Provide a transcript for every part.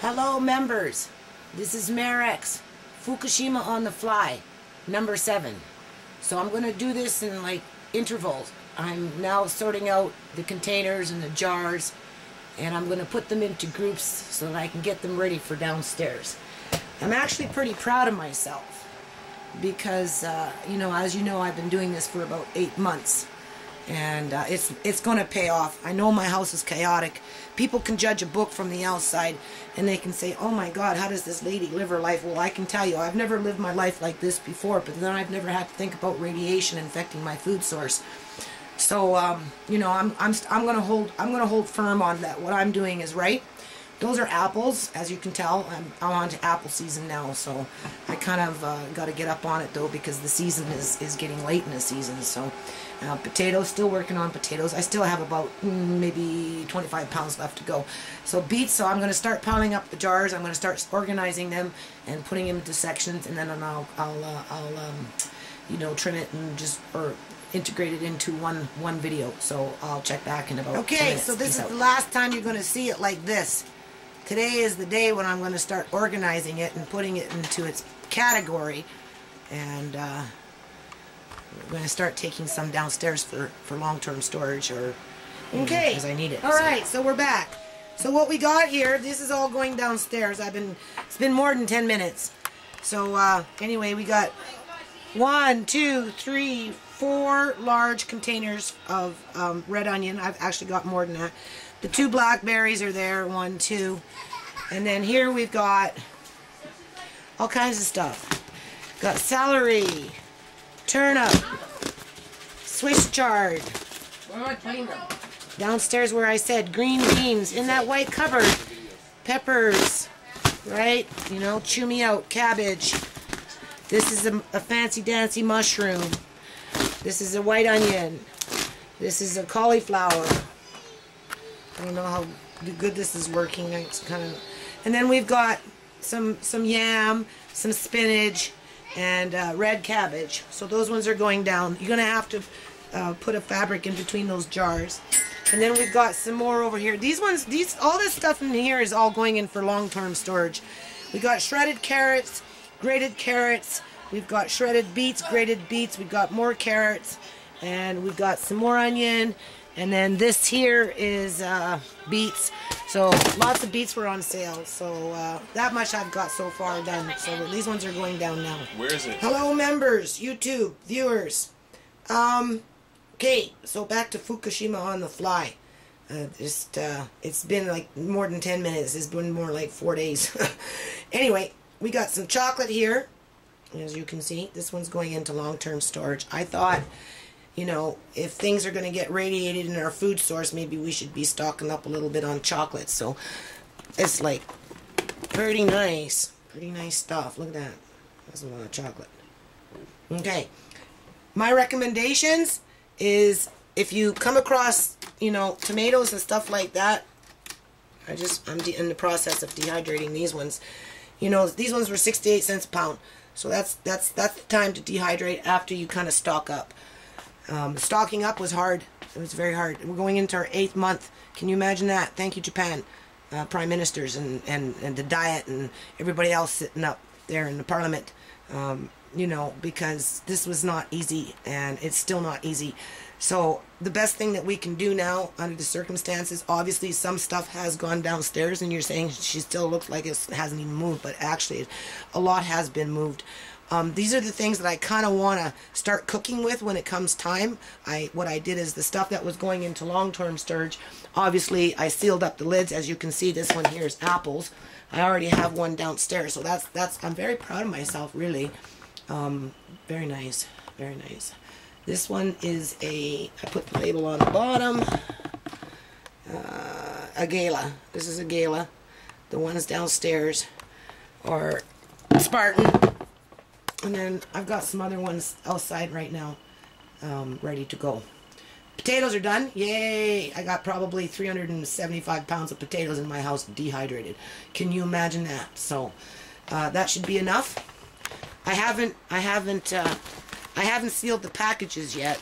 Hello members, this is Marex, Fukushima on the fly, number 7. So I'm going to do this in like intervals. I'm now sorting out the containers and the jars, and I'm going to put them into groups so that I can get them ready for downstairs. I'm actually pretty proud of myself because, as you know, I've been doing this for about 8 months. And it's going to pay off. I know my house is chaotic. People can judge a book from the outside and they can say, oh my God, how does this lady live her life? Well, I can tell you, I've never lived my life like this before, but then I've never had to think about radiation infecting my food source. So, I'm going to hold firm on that. What I'm doing is right. Those are apples, as you can tell. I'm on to apple season now, so I kind of got to get up on it though, because the season is getting late in the season. So potatoes, still working on potatoes. I still have about maybe 25 pounds left to go. So beets, so I'm going to start piling up the jars. I'm going to start organizing them and putting them into sections, and then I'll trim it and or integrate it into one video. So I'll check back in about 10 minutes. So this is the last time you're going to see it like this. Today is the day when I'm going to start organizing it and putting it into its category, and we're going to start taking some downstairs for long-term storage, or because I need it. Alright, so we're back. So what we got here, this is all going downstairs. It's been more than 10 minutes. So anyway, we got 1, 2, 3, 4 large containers of red onion. I've actually got more than that. The 2 blackberries are there, 1, 2. And then here we've got all kinds of stuff. Got celery, turnip, Swiss chard. Where am I putting them? Downstairs where I said green beans in that white cupboard. Peppers, right? Chew me out. Cabbage. This is a fancy dancy mushroom. This is a white onion. This is a cauliflower. I don't know how good this is working. It's and then we've got some yam, some spinach, and red cabbage. So those ones are going down. You're gonna have to put a fabric in between those jars. And then we've got some more over here. All this stuff in here is all going in for long-term storage. We got shredded carrots, grated carrots. We've got shredded beets, grated beets. We've got more carrots, and we've got some more onion. And then this here is beets. So lots of beets were on sale. So that much I've got so far done. So these ones are going down now. Where is it? Hello members, YouTube, viewers. Okay, so back to Fukushima on the fly. It's been like more than 10 minutes. It's been more like 4 days. Anyway, we got some chocolate here. As you can see, this one's going into long-term storage. I thought, if things are going to get radiated in our food source, maybe we should be stocking up a little bit on chocolate. So it's like pretty nice stuff. Look at that. That's a lot of chocolate. Okay, my recommendations is if you come across tomatoes and stuff like that. I'm in the process of dehydrating these ones. These ones were 68 cents a pound. So that's the time to dehydrate after you kind of stock up. Stocking up was hard. It was very hard. We're going into our 8th month. Can you imagine that? Thank you, Japan. Prime ministers and the Diet and everybody else sitting up there in the parliament. Because this was not easy, and it's still not easy. So the best thing that we can do now under the circumstances, obviously some stuff has gone downstairs, and you're saying she still looks like it hasn't even moved, but actually a lot has been moved. These are the things that I kind of want to start cooking with when it comes time. What I did is the stuff that was going into long-term storage, obviously I sealed up the lids. As you can see, this one here is apples. I already have one downstairs, so I'm very proud of myself, really. Very nice, very nice. This one is I put the label on the bottom, a gala. This is a gala. The ones downstairs are Spartan. And then I've got some other ones outside right now, ready to go. Potatoes are done. Yay! I got probably 375 pounds of potatoes in my house dehydrated. Can you imagine that? So that should be enough. I haven't sealed the packages yet.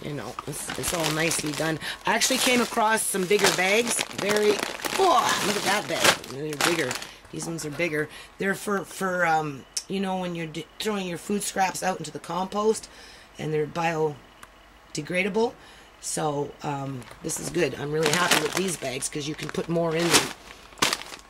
It's all nicely done. I actually came across some bigger bags. Very Oh, look at that bag. They're bigger. These ones are bigger. They're for you know, when you're throwing your food scraps out into the compost, and they're biodegradable. So this is good. I'm really happy with these bags because you can put more in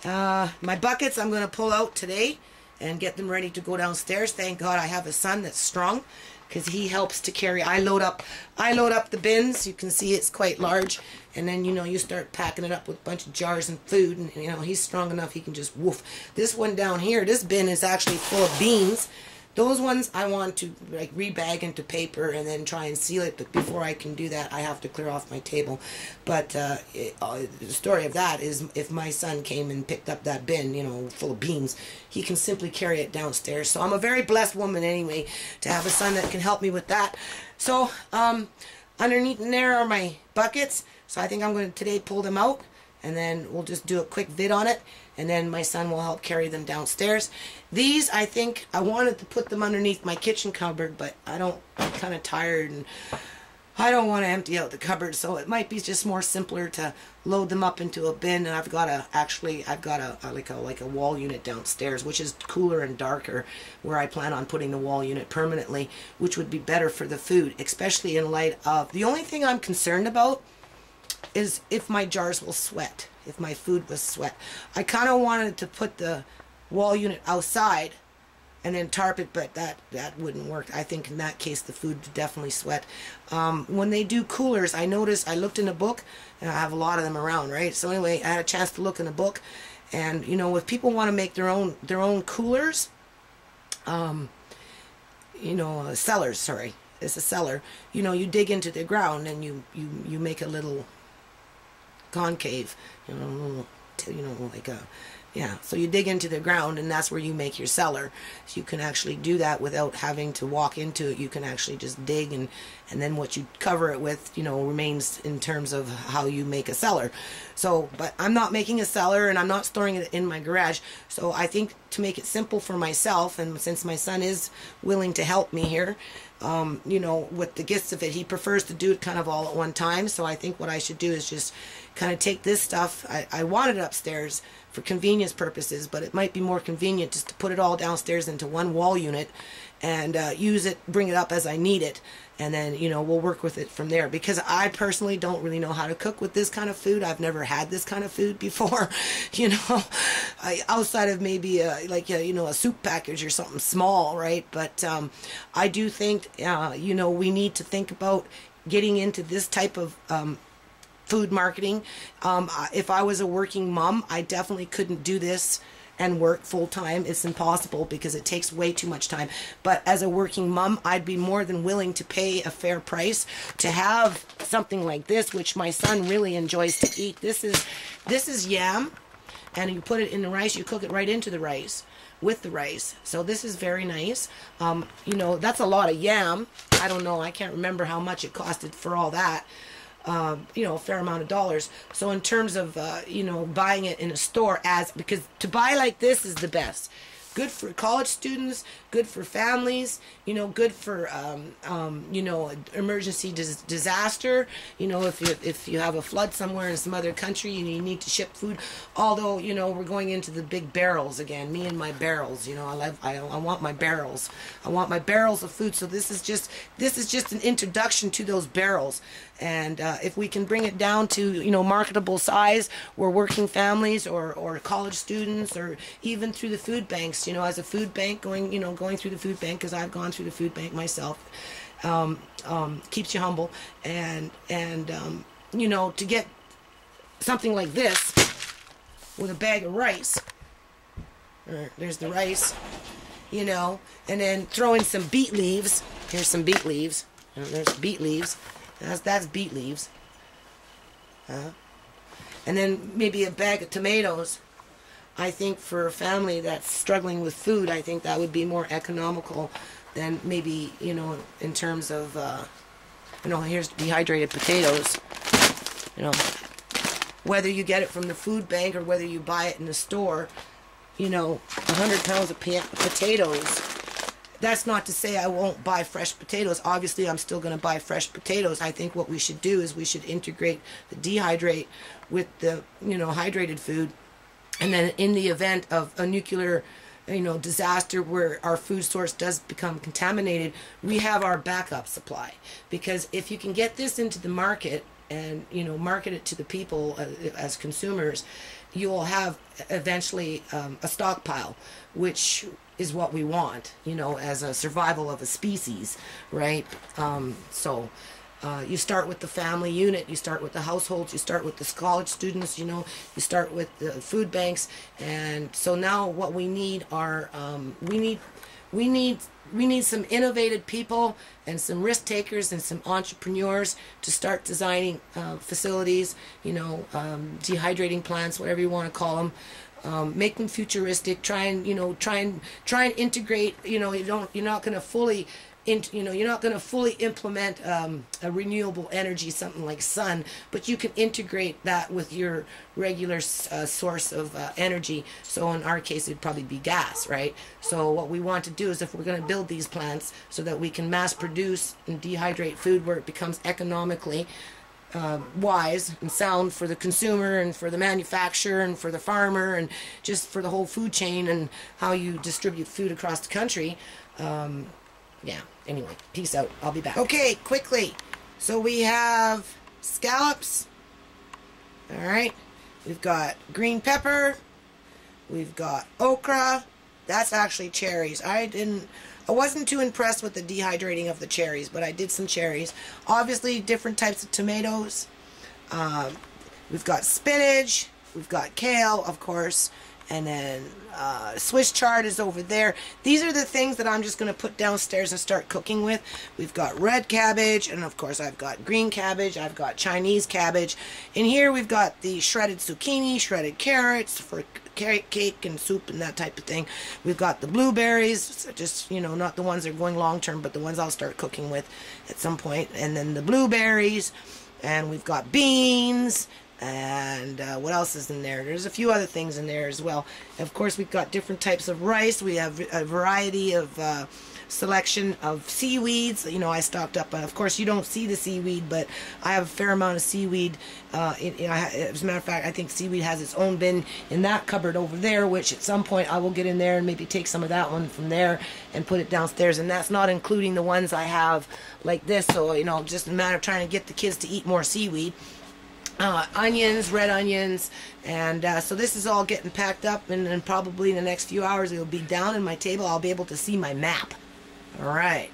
them. My buckets I'm going to pull out today and get them ready to go downstairs. Thank God I have a son that's strong, because he helps to carry. I load up the bins. You can see it's quite large, and then, you know, you start packing it up with a bunch of jars and food, and, you know, he's strong enough he can just woof. This one down here, this bin is actually full of beans. Those ones I want to like rebag into paper and then try and seal it, but before I can do that I have to clear off my table. But the story of that is, if my son came and picked up that bin, you know, full of beans, he can simply carry it downstairs. So I'm a very blessed woman anyway to have a son that can help me with that. So underneath there are my buckets. So I think I'm going to today pull them out, and then we'll just do a quick vid on it, and then my son will help carry them downstairs. These, I think, I wanted to put them underneath my kitchen cupboard, but I'm kind of tired, and I don't want to empty out the cupboard, so it might be just more simpler to load them up into a bin. And I've got a wall unit downstairs, which is cooler and darker, where I plan on putting the wall unit permanently, which would be better for the food, especially in light of, the only thing I'm concerned about is if my jars will sweat, if my food was sweat. I kind of wanted to put the wall unit outside and then tarp it, but that wouldn't work. I think in that case the food would definitely sweat. When they do coolers, I noticed, I looked in a book, and I have a lot of them around, right? So anyway, I had a chance to look in a book, and, you know, if people want to make their own coolers, you know, cellars, sorry, it's a cellar. You know, you dig into the ground and you make a little concave, you know, like a, yeah, so you dig into the ground, and that's where you make your cellar. So you can actually do that without having to walk into it. You can actually just dig, and then what you cover it with, you know, remains in terms of how you make a cellar. So, but I'm not making a cellar, and I'm not storing it in my garage. So I think to make it simple for myself, and since my son is willing to help me here, you know, with the gist of it, he prefers to do it kind of all at one time. So I think what I should do is just kind of take this stuff. I want it upstairs for convenience purposes, but it might be more convenient just to put it all downstairs into one wall unit and use it, bring it up as I need it, and then, you know, we'll work with it from there. Because I personally don't really know how to cook with this kind of food. I've never had this kind of food before, you know, outside of maybe you know, a soup package or something small, right? But I do think, you know, we need to think about getting into this type of food marketing. If I was a working mom, I definitely couldn't do this and work full-time. It's impossible because it takes way too much time. But as a working mom, I'd be more than willing to pay a fair price to have something like this, which my son really enjoys to eat. This is yam, and you put it in the rice. You cook it right into the rice with the rice. So this is very nice. You know, that's a lot of yam. I don't know, I can't remember how much it costed for all that. You know, a fair amount of dollars. So in terms of, you know, buying it in a store, because to buy like this is the best. Good for college students, good for families, you know, good for, you know, emergency disaster. You know, if you have a flood somewhere in some other country and you need to ship food. Although, you know, we're going into the big barrels again. Me and my barrels. You know, I want my barrels. I want my barrels of food. So this is just an introduction to those barrels. And if we can bring it down to, you know, marketable size, where working families or college students, or even through the food banks, you know, as a food bank, going through the food bank, because I've gone through the food bank myself, keeps you humble. And you know, to get something like this with a bag of rice, there's the rice, you know, and then throw in some beet leaves. Here's some beet leaves. There's beet leaves. That's beet leaves. And then maybe a bag of tomatoes. I think for a family that's struggling with food, I think that would be more economical than maybe, you know, in terms of, you know, here's dehydrated potatoes. You know, whether you get it from the food bank or whether you buy it in the store, you know, 100 pounds of potatoes that's not to say I won't buy fresh potatoes. Obviously, I'm still going to buy fresh potatoes. I think what we should do is we should integrate the dehydrate with the, hydrated food. And then in the event of a nuclear, disaster where our food source does become contaminated, we have our backup supply. Because if you can get this into the market and, market it to the people as consumers, you'll have eventually a stockpile, which is what we want, as a survival of a species, right? You start with the family unit, you start with the households, you start with the college students, you start with the food banks. And so now what we need are, we need some innovative people and some risk takers and some entrepreneurs to start designing facilities, dehydrating plants, whatever you want to call them. Make them futuristic. Try and integrate. You're not going to fully implement a renewable energy, something like sun, but you can integrate that with your regular source of energy. So in our case, it'd probably be gas, right? So what we want to do is, if we're going to build these plants so that we can mass produce and dehydrate food where it becomes economically wise and sound for the consumer and for the manufacturer and for the farmer and just for the whole food chain and how you distribute food across the country. Anyway, peace out. I'll be back. Okay, quickly. So we have scallops. All right. We've got green pepper. We've got okra. That's actually cherries. I wasn't too impressed with the dehydrating of the cherries, but I did some cherries. Obviously, different types of tomatoes. We've got spinach. We've got kale, of course. And then Swiss chard is over there. These are the things that I'm just going to put downstairs and start cooking with. We've got red cabbage, and of course I've got green cabbage. I've got Chinese cabbage. In here we've got the shredded zucchini, shredded carrots for cake and soup and that type of thing. We've got the blueberries, just, not the ones that are going long term, but the ones I'll start cooking with at some point. And then the blueberries, and we've got beans. And what else is in there? There's a few other things in there as well. Of course, we've got different types of rice. We have a variety of selection of seaweeds. I stocked up. Of course, you don't see the seaweed, but I have a fair amount of seaweed. As a matter of fact, I think seaweed has its own bin in that cupboard over there, which at some point I will get in there and maybe take some of that one from there and put it downstairs. And that's not including the ones I have like this. So, just a matter of trying to get the kids to eat more seaweed. Onions, red onions, and so this is all getting packed up, and then probably in the next few hours it'll be down in my table. I'll be able to see my map. All right.